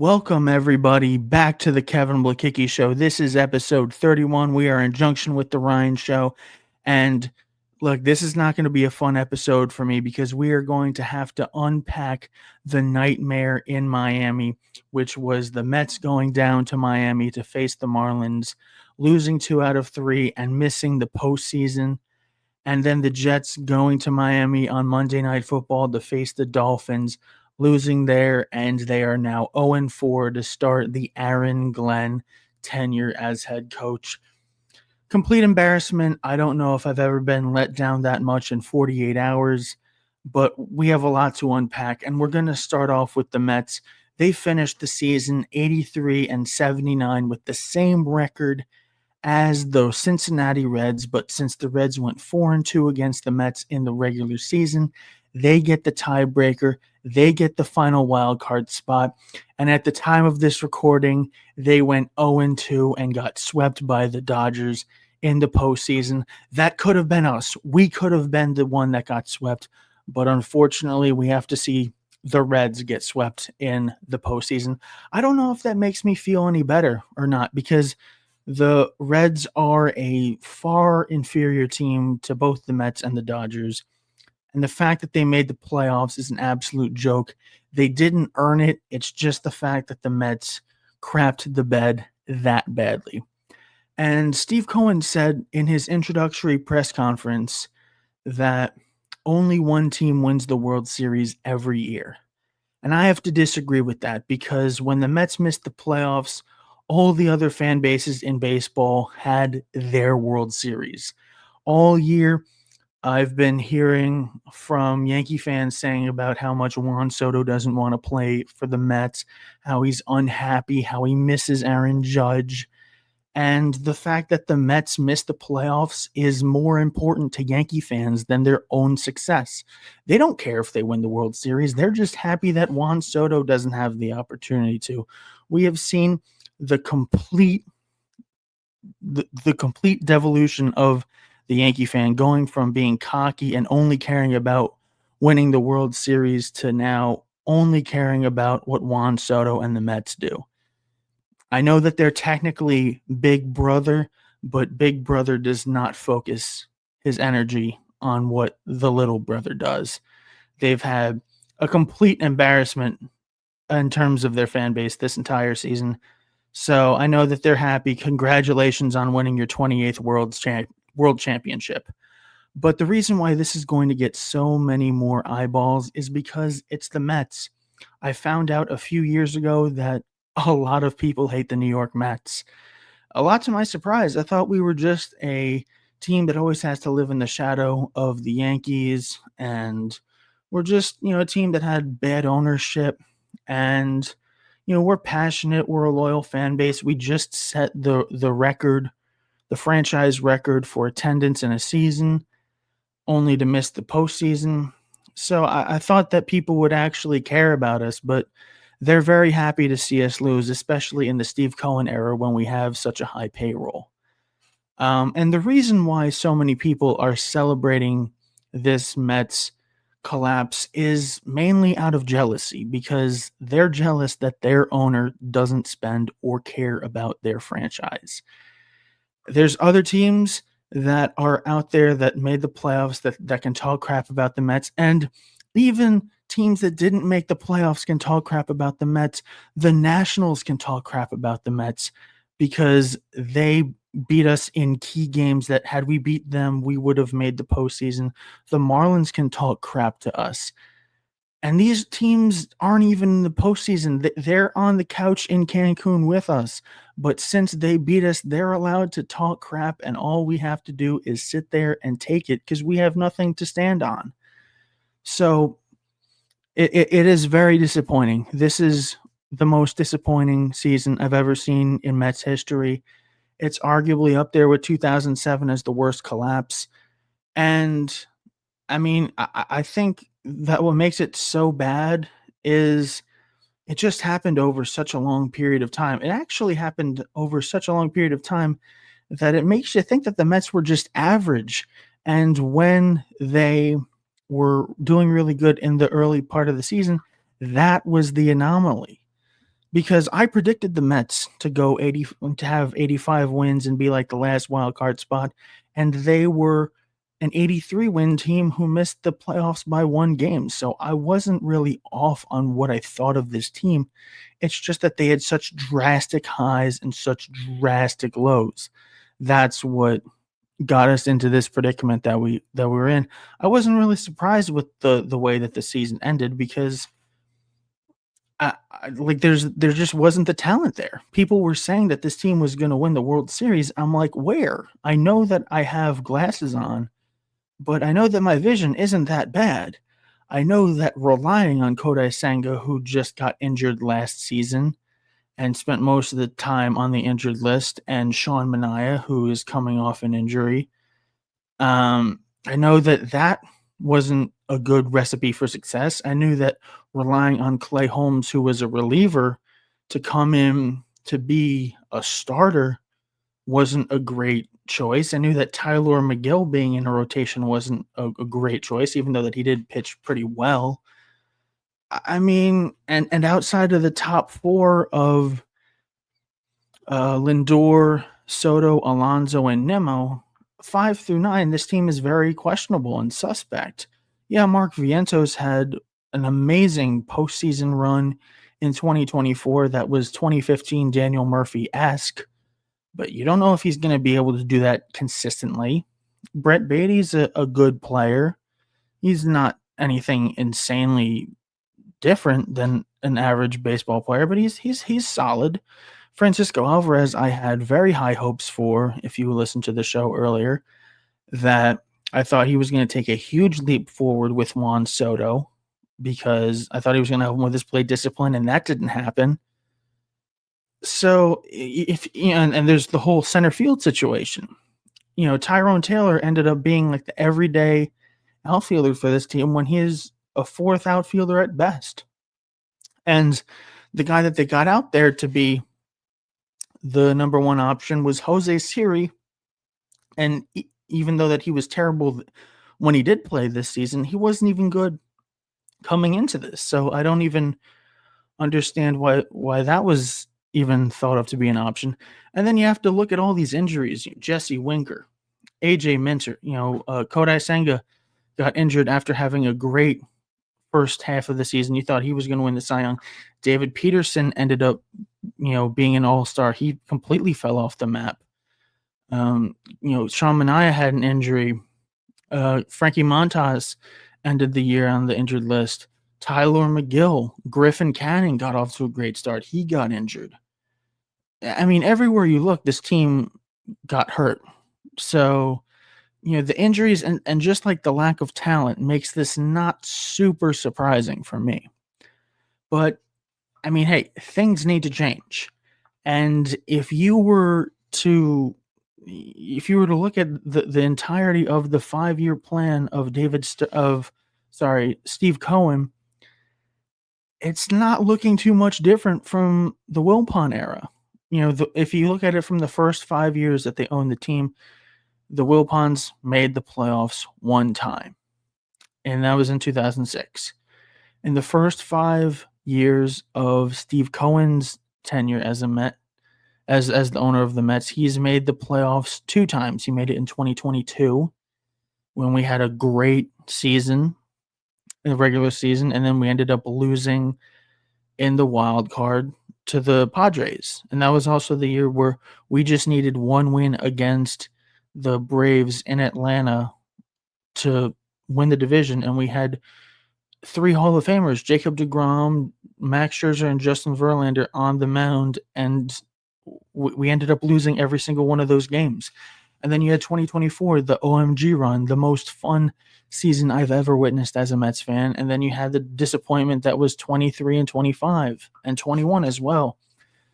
Welcome, everybody, back to the Kevin Blekicki Show. This is episode 31. We are in junction with the Ryan Show. And look, this is not going to be a fun episode for me because we are going to have to unpack the nightmare in Miami, which was the Mets going down to Miami to face the Marlins, losing 2 out of 3 and missing the postseason. And then the Jets going to Miami on Monday Night Football to face the Dolphins, losing there, and they are now 0-4 to start the Aaron Glenn tenure as head coach. Complete embarrassment. I don't know if I've ever been let down that much in 48 hours, but we have a lot to unpack, and we're going to start off with the Mets. They finished the season 83-79 with the same record as the Cincinnati Reds, but since the Reds went 4-2 against the Mets in the regular season, they get the tiebreaker. They get the final wild card spot. And at the time of this recording, they went 0-2 and got swept by the Dodgers in the postseason. That could have been us. We could have been the one that got swept. But unfortunately, we have to see the Reds get swept in the postseason. I don't know if that makes me feel any better or not, because the Reds are a far inferior team to both the Mets and the Dodgers. And the fact that they made the playoffs is an absolute joke. They didn't earn it. It's just the fact that the Mets crapped the bed that badly. And Steve Cohen said in his introductory press conference that only one team wins the World Series every year. And I have to disagree with that, because when the Mets missed the playoffs, all the other fan bases in baseball had their World Series. All year, I've been hearing from Yankee fans saying about how much Juan Soto doesn't want to play for the Mets, how he's unhappy, how he misses Aaron Judge. And the fact that the Mets missed the playoffs is more important to Yankee fans than their own success. They don't care if they win the World Series. They're just happy that Juan Soto doesn't have the opportunity to. We have seen the complete devolution of the Yankee fan, going from being cocky and only caring about winning the World Series to now only caring about what Juan Soto and the Mets do. I know that they're technically Big Brother, but Big Brother does not focus his energy on what the little brother does. They've had a complete embarrassment in terms of their fan base this entire season. So I know that they're happy. Congratulations on winning your 28th World Championship. But the reason why this is going to get so many more eyeballs is because it's the Mets. I found out a few years ago that a lot of people hate the New York Mets. A lot to my surprise. I thought we were just a team that always has to live in the shadow of the Yankees, and we're just, a team that had bad ownership, and we're passionate. We're a loyal fan base. We just set the record, the franchise record for attendance in a season, only to miss the postseason. So I thought that people would actually care about us, but they're very happy to see us lose, especially in the Steve Cohen era when we have such a high payroll. And the reason why so many people are celebrating this Mets collapse is mainly out of jealousy, because they're jealous that their owner doesn't spend or care about their franchise. There's other teams that are out there that made the playoffs that can talk crap about the Mets, and even teams that didn't make the playoffs can talk crap about the Mets. The Nationals can talk crap about the Mets because they beat us in key games that, had we beat them, we would have made the postseason. The Marlins can talk crap to us. And these teams aren't even in the postseason. They're on the couch in Cancun with us. But since they beat us, they're allowed to talk crap, and all we have to do is sit there and take it because we have nothing to stand on. So it is very disappointing. This is the most disappointing season I've ever seen in Mets history. It's arguably up there with 2007 as the worst collapse. And I mean, I think that what makes it so bad is it just happened over such a long period of time. It actually happened over such a long period of time that it makes you think that the Mets were just average. And when they were doing really good in the early part of the season, that was the anomaly. because I predicted the Mets to go 80 to have 85 wins and be like the last wild card spot, and they were an 83 win team who missed the playoffs by 1 game. So I wasn't really off on what I thought of this team. It's just that they had such drastic highs and such drastic lows. That's what got us into this predicament that we were in. I wasn't really surprised with the way that the season ended because like there just wasn't the talent there. People were saying that this team was going to win the World Series. I'm like, where? I know that I have glasses on, but I know that my vision isn't that bad. I know that relying on Kodai Senga, who just got injured last season and spent most of the time on the injured list, and Sean Manaea, who is coming off an injury, I know that that wasn't a good recipe for success. I knew that relying on Clay Holmes, who was a reliever, to come in to be a starter wasn't a great choice. I knew that Tyler McGill being in a rotation wasn't a great choice, even though that he did pitch pretty well. I mean, and outside of the top 4 of Lindor, Soto, Alonso, and Nimmo, 5 through 9, this team is very questionable and suspect. Yeah, Mark Vientos had an amazing postseason run in 2024 that was 2015 Daniel Murphy-esque, but you don't know if he's going to be able to do that consistently. Brett Beatty's a good player. He's not anything insanely different than an average baseball player, but he's solid. Francisco Alvarez, I had very high hopes for, if you listened to the show earlier, that I thought he was going to take a huge leap forward with Juan Soto because I thought he was going to help him with his play discipline, and that didn't happen. So, if you know, and there's the whole center field situation. You know, Tyrone Taylor ended up being like the everyday outfielder for this team when he's a 4th outfielder at best. And the guy that they got out there to be the number 1 option was Jose Siri. And even though that he was terrible when he did play this season, he wasn't even good coming into this. So I don't even understand why that was even thought of to be an option. And then you have to look at all these injuries. Jesse Winker, AJ Minter, Kodai Senga got injured after having a great first half of the season. You thought he was going to win the Cy Young. David Peterson ended up, being an all-star. He completely fell off the map. Sean Manaea had an injury. Frankie Montas ended the year on the injured list. Tyler McGill, Griffin Canning got off to a great start. He got injured. I mean, everywhere you look, this team got hurt. So, the injuries and just like the lack of talent makes this not super surprising for me. But, I mean, hey, things need to change. And if you were to look at the entirety of the 5-year plan of Steve Cohen, it's not looking too much different from the Wilpon era. If you look at it from the first 5 years that they owned the team, the Wilpons made the playoffs 1 time, and that was in 2006. In the first 5 years of Steve Cohen's tenure as a Met, as the owner of the Mets, he's made the playoffs 2 times. He made it in 2022 when we had a great season in the regular season, and then we ended up losing in the wild card to the Padres. And that was also the year where we just needed 1 win against the Braves in Atlanta to win the division, and we had 3 Hall of Famers, Jacob deGrom, Max Scherzer, and Justin Verlander on the mound, and we ended up losing every single one of those games. And then you had 2024, the OMG run, the most fun season I've ever witnessed as a Mets fan. And then you had the disappointment that was 23 and 25 and 21 as well.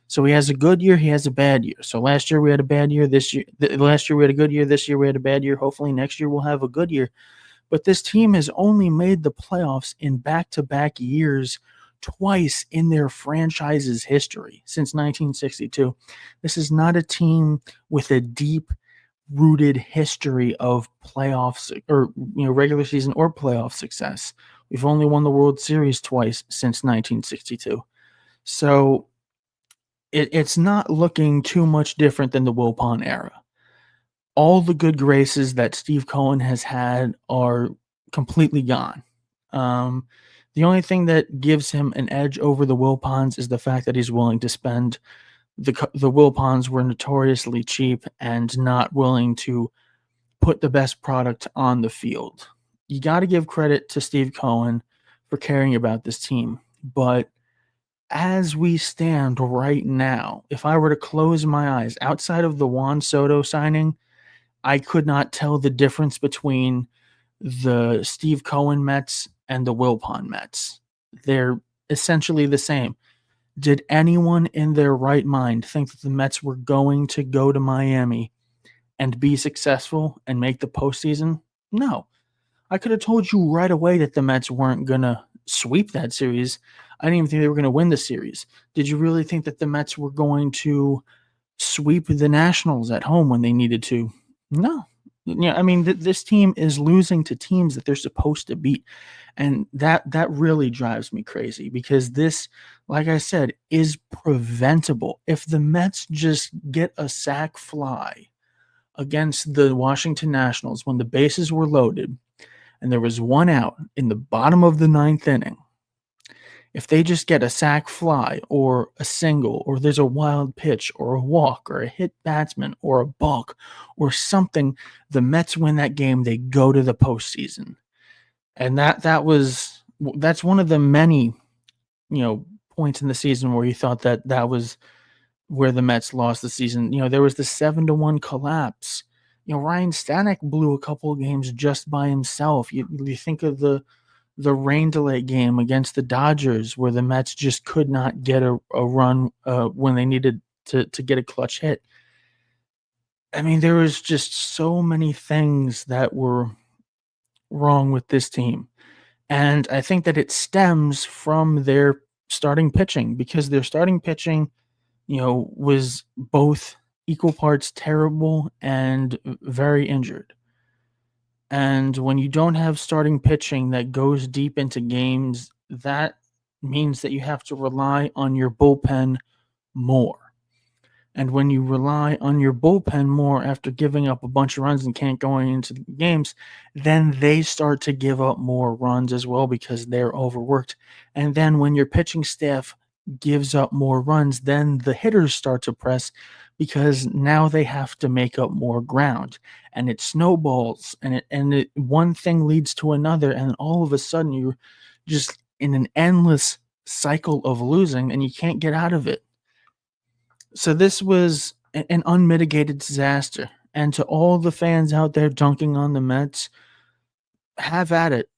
So he has a good year, he has a bad year. So last year we had a bad year, last year we had a good year, this year we had a bad year. Hopefully next year we'll have a good year. But this team has only made the playoffs in back-to-back years twice in their franchise's history since 1962. This is not a team with a deep-rooted history of playoffs or regular season or playoff success. We've only won the World Series twice since 1962. So it's not looking too much different than the Wilpon era. All the good graces that Steve Cohen has had are completely gone. Um, the only thing that gives him an edge over the Wilpons is the fact that he's willing to spend. The Wilpons were notoriously cheap and not willing to put the best product on the field. You got to give credit to Steve Cohen for caring about this team, but as we stand right now, if I were to close my eyes outside of the Juan Soto signing, I could not tell the difference between the Steve Cohen Mets and the Wilpon Mets. They're essentially the same. Did anyone in their right mind think that the Mets were going to go to Miami and be successful and make the postseason? No. I could have told you right away that the Mets weren't going to sweep that series. I didn't even think they were going to win the series. Did you really think that the Mets were going to sweep the Nationals at home when they needed to? No. Yeah, I mean, this team is losing to teams that they're supposed to beat, and that really drives me crazy because this, like I said, is preventable. If the Mets just get a sac fly against the Washington Nationals when the bases were loaded and there was one out in the bottom of the ninth inning, if they just get a sac fly or a single, or there's a wild pitch or a walk or a hit batsman or a balk or something, the Mets win that game. They go to the postseason, and that's one of the many points in the season where you thought that was where the Mets lost the season. There was the 7-1 collapse. Ryan Stanek blew a couple of games just by himself. You think of the rain delay game against the Dodgers where the Mets just could not get a run when they needed to get a clutch hit. I mean, there was just so many things that were wrong with this team. And I think that it stems from their starting pitching because their starting pitching, was both equal parts terrible and very injured. And when you don't have starting pitching that goes deep into games, that means that you have to rely on your bullpen more. And when you rely on your bullpen more after giving up a bunch of runs and can't go into the games, then they start to give up more runs as well because they're overworked. And then when your pitching staff gives up more runs, then the hitters start to press because now they have to make up more ground. And it snowballs and one thing leads to another, and all of a sudden you're just in an endless cycle of losing and you can't get out of it. So this was an unmitigated disaster. And to all the fans out there dunking on the Mets, have at it.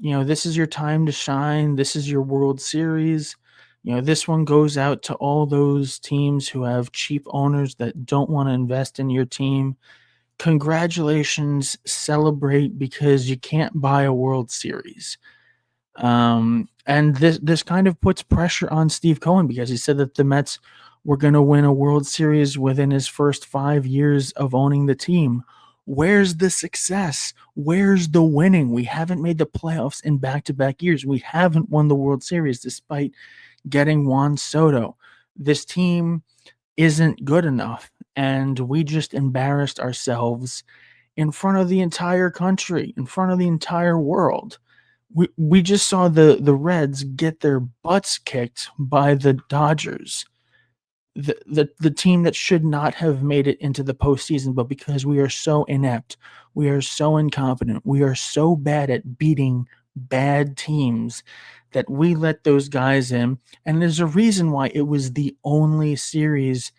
This is your time to shine. This is your World Series. This one goes out to all those teams who have cheap owners that don't want to invest in your team. Congratulations, celebrate because you can't buy a World Series. And this kind of puts pressure on Steve Cohen because he said that the Mets were going to win a World Series within his first 5 years of owning the team. Where's the success? Where's the winning? We haven't made the playoffs in back-to-back years. We haven't won the World Series despite getting Juan Soto. This team isn't good enough, and we just embarrassed ourselves in front of the entire country, in front of the entire world. We just saw the Reds get their butts kicked by the Dodgers, the team that should not have made it into the postseason, but because we are so inept, we are so incompetent, we are so bad at beating bad teams that we let those guys in. And there's a reason why it was the only series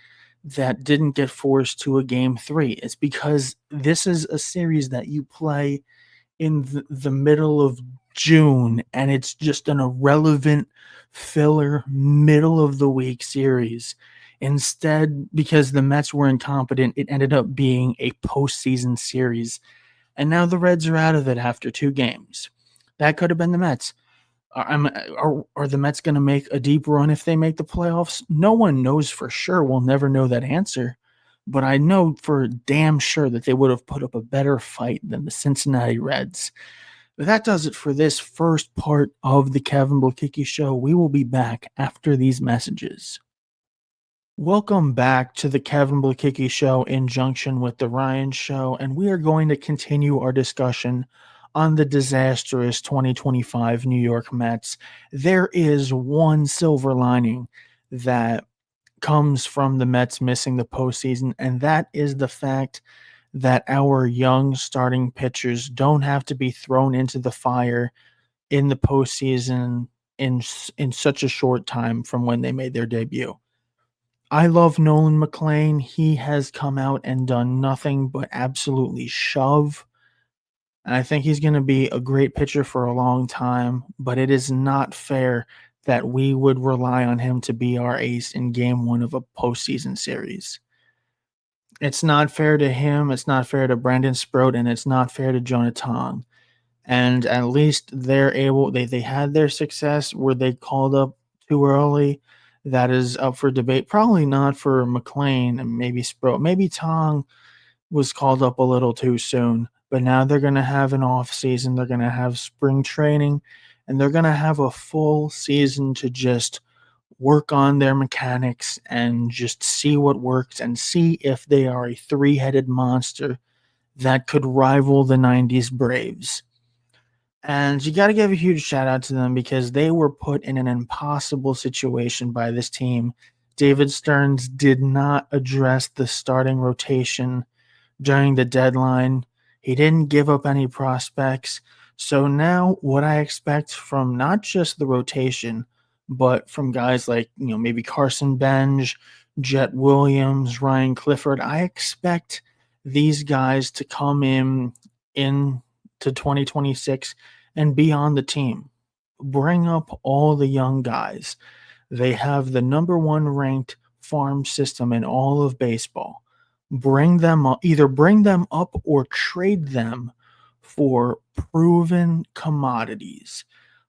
that didn't get forced to a game 3. It's because this is a series that you play in the middle of June, and it's just an irrelevant filler middle of the week series. Instead, because the Mets were incompetent, it ended up being a postseason series. And now the Reds are out of it after 2 games. That could have been the Mets. Are the Mets going to make a deep run if they make the playoffs? No one knows for sure. We'll never know that answer. But I know for damn sure that they would have put up a better fight than the Cincinnati Reds. But that does it for this first part of the Kevin Blekicki Show. We will be back after these messages. Welcome back to the Kevin Blekicki Show in junction with the Ryan Show, and we are going to continue our discussion on the disastrous 2025 New York Mets. There is one silver lining that comes from the Mets missing the postseason, and that is the fact that our young starting pitchers don't have to be thrown into the fire in the postseason in such a short time from when they made their debut. I love Nolan McLean. He has come out and done nothing but absolutely shove. And I think he's going to be a great pitcher for a long time, but it is not fair that we would rely on him to be our ace in game one of a postseason series. It's not fair to him. It's not fair to Brandon Sproat, and it's not fair to Jonathan. And at least they had their success. Were they called up too early? That is up for debate. Probably not for McLean and maybe Sproat. Maybe Tong was called up a little too soon. But now they're going to have an off season. They're going to have spring training, and they're going to have a full season to just work on their mechanics and just see what works and see if they are a three-headed monster that could rival the 90s Braves. And you got to give a huge shout out to them because they were put in an impossible situation by this team. David Stearns did not address the starting rotation during the deadline. He didn't give up any prospects. So now what I expect from not just the rotation, but from guys like, maybe Carson Benj, Jet Williams, Ryan Clifford, I expect these guys to come in to 2026 and be on the team. Bring up all the young guys. They have the number one ranked farm system in all of baseball. Bring them up, either bring them up or trade them for proven commodities.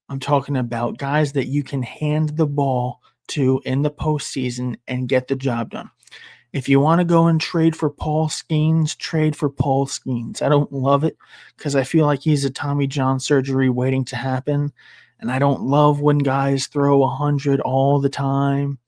I'm talking about guys that you can hand the ball to in the postseason and get the job done. If you want to go and trade for Paul Skeens, trade for Paul Skeens. I don't love it because I feel like he's a Tommy John surgery waiting to happen. And I don't love when guys throw 100 all the time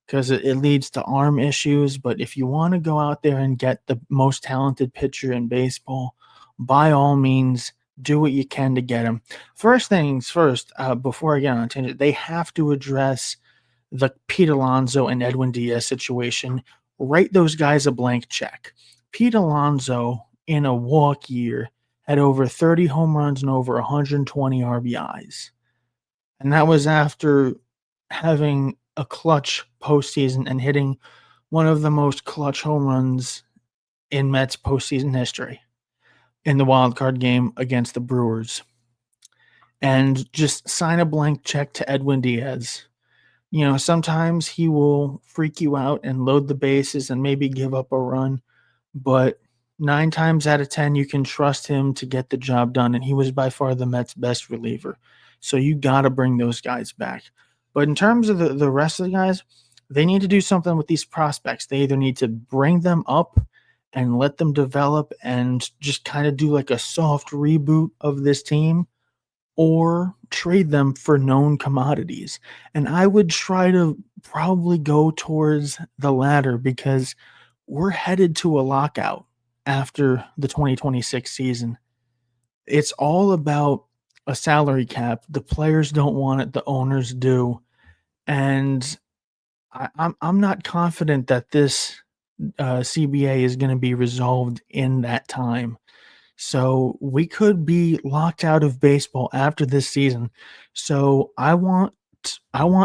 because it leads to arm issues. But if you want to go out there and get the most talented pitcher in baseball, by all means, do what you can to get him. First things first, before I get on a tangent, they have to address the Pete Alonso and Edwin Diaz situation. Write those guys a blank check. Pete Alonso, in a walk year, had over 30 home runs and over 120 RBIs. And that was after having a clutch postseason and hitting one of the most clutch home runs in Mets postseason history in the wild card game against the Brewers. And just sign a blank check to Edwin Diaz. Sometimes he will freak you out and load the bases and maybe give up a run, but 9 times out of 10, you can trust him to get the job done, and he was by far the Mets' best reliever. So you got to bring those guys back. But in terms of the rest of the guys, they need to do something with these prospects. They either need to bring them up and let them develop and just kind of do like a soft reboot of this team, or trade them for known commodities. And I would try to probably go towards the latter because we're headed to a lockout after the 2026 season. It's all about a salary cap. The players don't want it, the owners do. And I'm not confident that this CBA is going to be resolved in that time. So we could be locked out of baseball after this season. So I want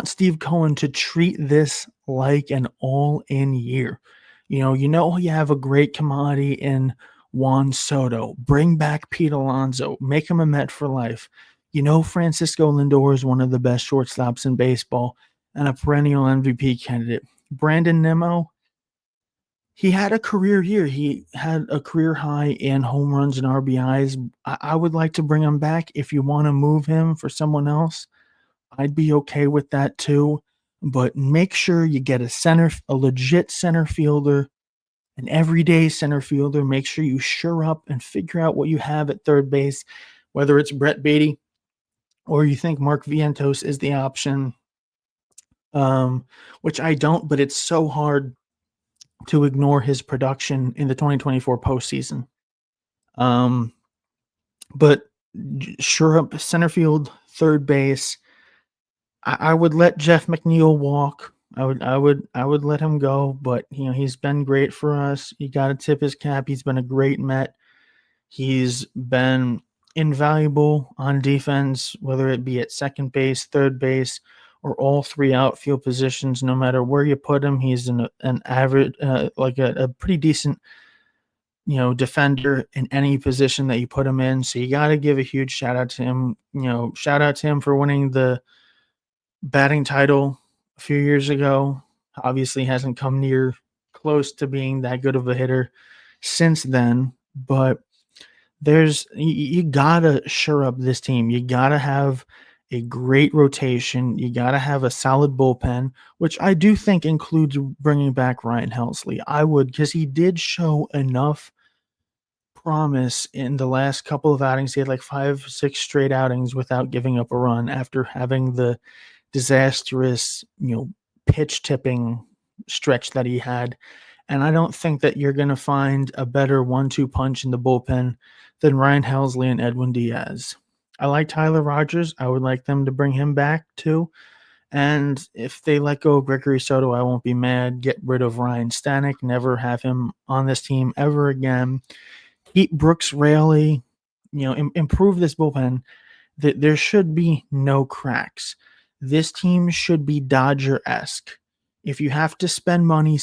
Steve Cohen to treat this like an all-in year. You have a great commodity in Juan Soto. Bring back Pete Alonso. Make him a Met for life. Francisco Lindor is one of the best shortstops in baseball and a perennial MVP candidate. Brandon Nimmo, he had a career year. He had a career high in home runs and RBIs. I would like to bring him back. If you want to move him for someone else, I'd be okay with that too. But make sure you get a legit center fielder, an everyday center fielder. Make sure you shore up and figure out what you have at third base, whether it's Brett Beatty or you think Mark Vientos is the option. um, which I don't, but it's so hard to ignore his production in the 2024 postseason. Um, but sure up center field, third base. I would let Jeff McNeil walk. I would let him go, but he's been great for us. You got to tip his cap. He's been a great Met. He's been invaluable on defense, whether it be at second base, third base, or all three outfield positions. No matter where you put him, he's an average, like a pretty decent, defender in any position that you put him in. So you got to give a huge shout out to him. Shout out to him for winning the batting title a few years ago. Obviously, hasn't come near close to being that good of a hitter since then, but you gotta shore up this team. You gotta have a great rotation. You gotta have a solid bullpen, which I do think includes bringing back Ryan Helsley. I would, because he did show enough promise in the last couple of outings. He had like 5, 6 straight outings without giving up a run after having the disastrous, pitch tipping stretch that he had. And I don't think that you're going to find a better 1-2 punch in the bullpen than Ryan Helsley and Edwin Diaz. I like Tyler Rogers. I would like them to bring him back too. And if they let go of Gregory Soto, I won't be mad. Get rid of Ryan Stanek. Never have him on this team ever again. Keep Brooks Raley. Improve this bullpen. There should be no cracks. This team should be Dodger-esque. If you have to spend money,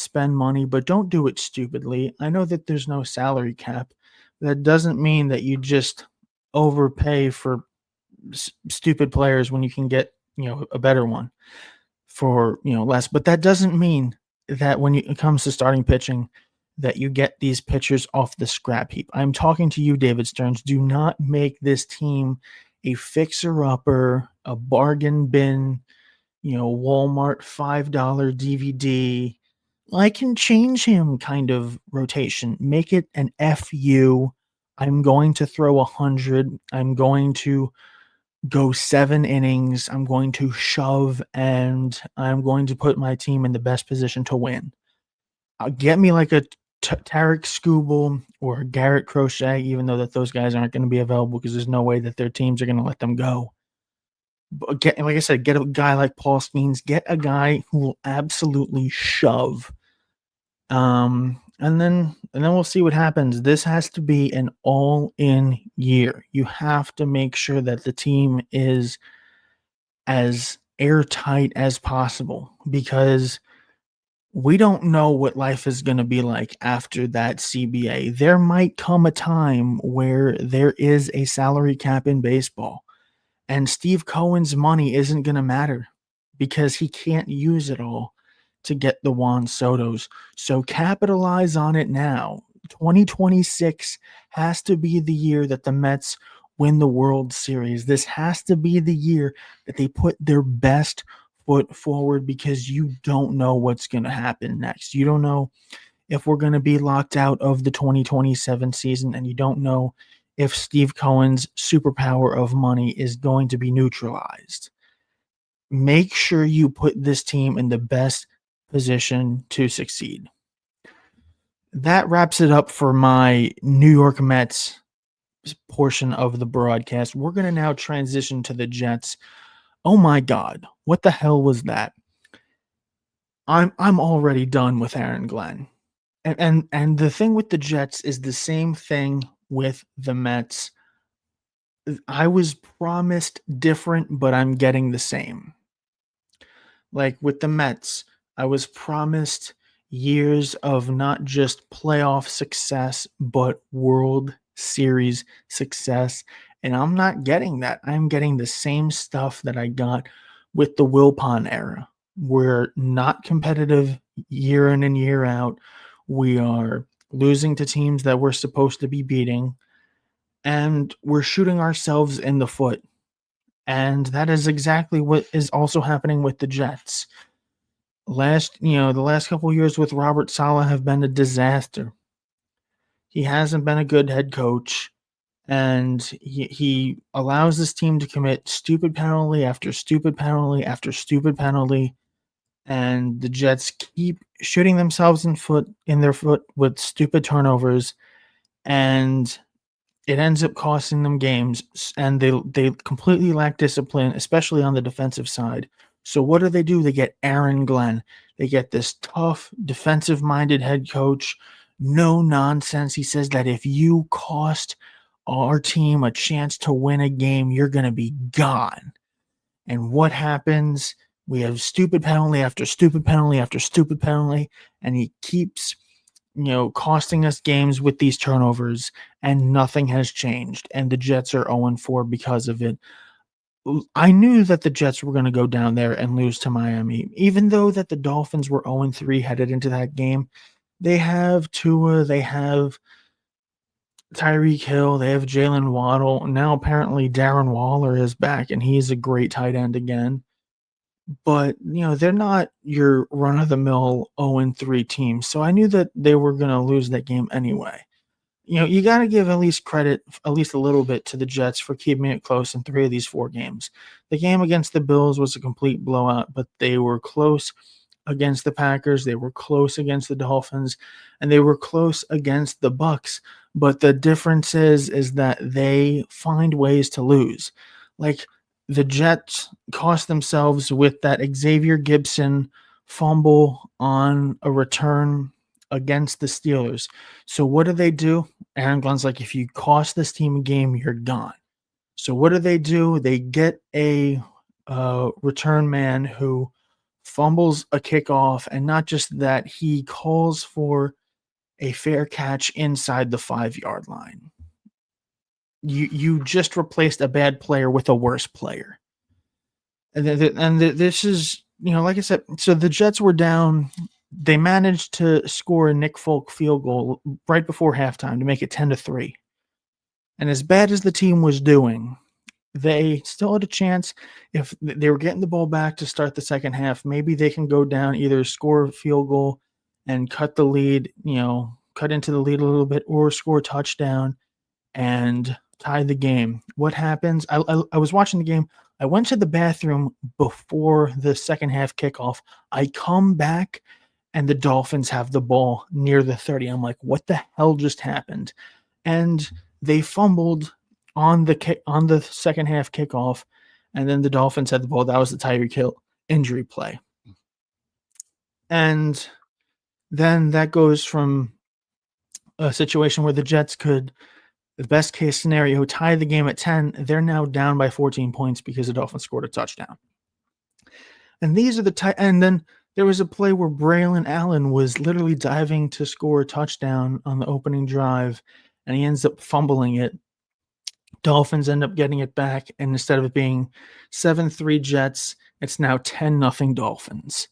but don't do it stupidly. I know that there's no salary cap. That doesn't mean that you just overpay for stupid players when you can get, a better one for, less. But that doesn't mean that when it comes to starting pitching, that you get these pitchers off the scrap heap. I'm talking to you, David Stearns. Do not make this team a fixer-upper, a bargain bin, Walmart $5 DVD. I can change him kind of rotation. Make it an FU. I'm going to throw 100. I'm going to go 7 innings. I'm going to shove, and I'm going to put my team in the best position to win. Get me like a Tarek Skubal or Garrett Crochet, even though that those guys aren't going to be available because there's no way that their teams are going to let them go. But like I said, get a guy like Paul Skeens. Get a guy who will absolutely shove. And then we'll see what happens. This has to be an all-in year. You have to make sure that the team is as airtight as possible because we don't know what life is going to be like after that CBA. There might come a time where there is a salary cap in baseball, and Steve Cohen's money isn't going to matter because he can't use it all to get the Juan Sotos. So capitalize on it now. 2026 has to be the year that the Mets win the World Series. This has to be the year that they put their best foot forward because you don't know what's going to happen next. You don't know if we're going to be locked out of the 2027 season, and you don't know if Steve Cohen's superpower of money is going to be neutralized. Make sure you put this team in the best position to succeed. That wraps it up for my New York Mets portion of the broadcast. We're going to now transition to the Jets. Oh my God, what the hell was that? I'm already done with Aaron Glenn. And the thing with the Jets is the same thing with the Mets. I was promised different, but I'm getting the same. Like with the Mets, I was promised years of not just playoff success, but World Series success. And I'm not getting that. I'm getting the same stuff that I got with the Wilpon era. We're not competitive year in and year out. We are losing to teams that we're supposed to be beating. And we're shooting ourselves in the foot. And that is exactly what is also happening with the Jets. The last couple of years with Robert Saleh have been a disaster. He hasn't been a good head coach, and he allows this team to commit stupid penalty after stupid penalty after stupid penalty. and the Jets keep shooting themselves in their foot with stupid turnovers, and it ends up costing them games, and they completely lack discipline, especially on the defensive side. So what do? They get Aaron Glenn. They get this tough, defensive-minded head coach. No nonsense. He says that if you cost our team a chance to win a game, you're going to be gone. And what happens? We have stupid penalty after stupid penalty after stupid penalty, and he keeps costing us games with these turnovers, and nothing has changed. And the Jets are 0-4 because of it. I knew that the Jets were going to go down there and lose to Miami, even though that the Dolphins were 0-3 headed into that game. They have Tua, they have Tyreek Hill, they have Jalen Waddle. Now apparently Darren Waller is back, and he's a great tight end again. But, they're not your run-of-the-mill 0-3 team, so I knew that they were gonna lose that game anyway. You gotta give at least credit, at least a little bit, to the Jets for keeping it close in 3 of these 4 games. The game against the Bills was a complete blowout, but they were close against the Packers, they were close against the Dolphins, and they were close against the Bucks. But the difference is that they find ways to lose. Like, the Jets cost themselves with that Xavier Gibson fumble on a return against the Steelers. So what do? Aaron Glenn's like, if you cost this team a game, you're gone. So what do? They get a return man who fumbles a kickoff, and not just that, he calls for a fair catch inside the 5-yard line. You just replaced a bad player with a worse player. And this is, like I said, so the Jets were down. They managed to score a Nick Folk field goal right before halftime to make it 10-3. And as bad as the team was doing, they still had a chance. If they were getting the ball back to start the second half, maybe they can go down, either score a field goal and cut the lead, cut into the lead a little bit, or score a touchdown and tie the game. What happens? I was watching the game. I went to the bathroom before the second half kickoff. I come back, and the Dolphins have the ball near the 30. I'm like, what the hell just happened? And they fumbled on the second half kickoff, and then the Dolphins had the ball. That was the Tyreek Hill injury play. And then that goes from a situation where the Jets could, the best case scenario, tie the game at 10. They're now down by 14 points because the Dolphins scored a touchdown. And these are and then there was a play where Braylon Allen was literally diving to score a touchdown on the opening drive, and he ends up fumbling it. Dolphins end up getting it back, and instead of it being 7-3 Jets, it's now 10-0 Dolphins.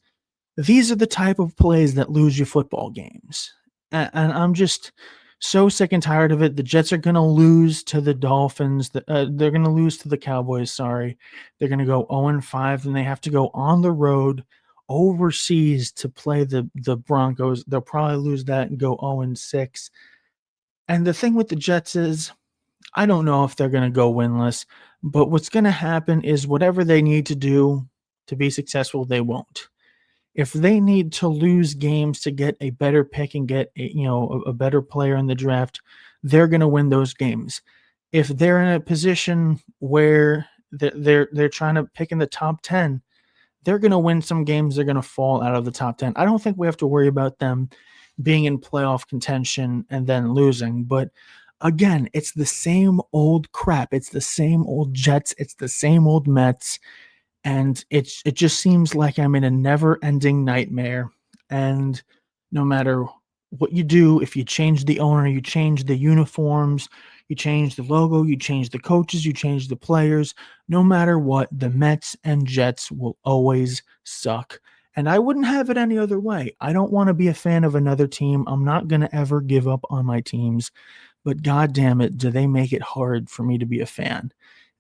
These are the type of plays that lose you football games. And I'm just so sick and tired of it. The Jets are going to lose to the Dolphins. They're going to lose to the Cowboys, sorry. They're going to go 0-5, and they have to go on the road overseas to play the Broncos. They'll probably lose that and go 0-6. And the thing with the Jets is, I don't know if they're going to go winless, but what's going to happen is whatever they need to do to be successful, they won't. If they need to lose games to get a better pick and get a better player in the draft, they're going to win those games. If they're in a position where they're trying to pick in the top 10, they're going to win some games. They're going to fall out of the top 10. I don't think we have to worry about them being in playoff contention and then losing. But again, it's the same old crap. It's the same old Jets. It's the same old Mets. And it just seems like I'm in a never-ending nightmare. And no matter what you do, if you change the owner, you change the uniforms, you change the logo, you change the coaches, you change the players, no matter what, the Mets and Jets will always suck. And I wouldn't have it any other way. I don't want to be a fan of another team. I'm not going to ever give up on my teams. But God damn it, do they make it hard for me to be a fan.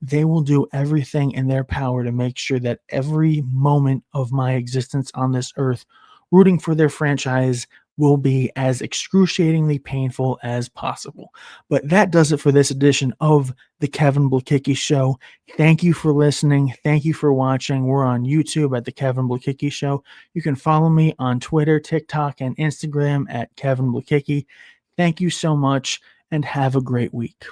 They will do everything in their power to make sure that every moment of my existence on this earth, rooting for their franchise, will be as excruciatingly painful as possible. But that does it for this edition of the Kevin Blekicki Show. Thank you for listening. Thank you for watching. We're on YouTube at the Kevin Blekicki Show. You can follow me on Twitter, TikTok, and Instagram at Kevin Blekicki. Thank you so much and have a great week.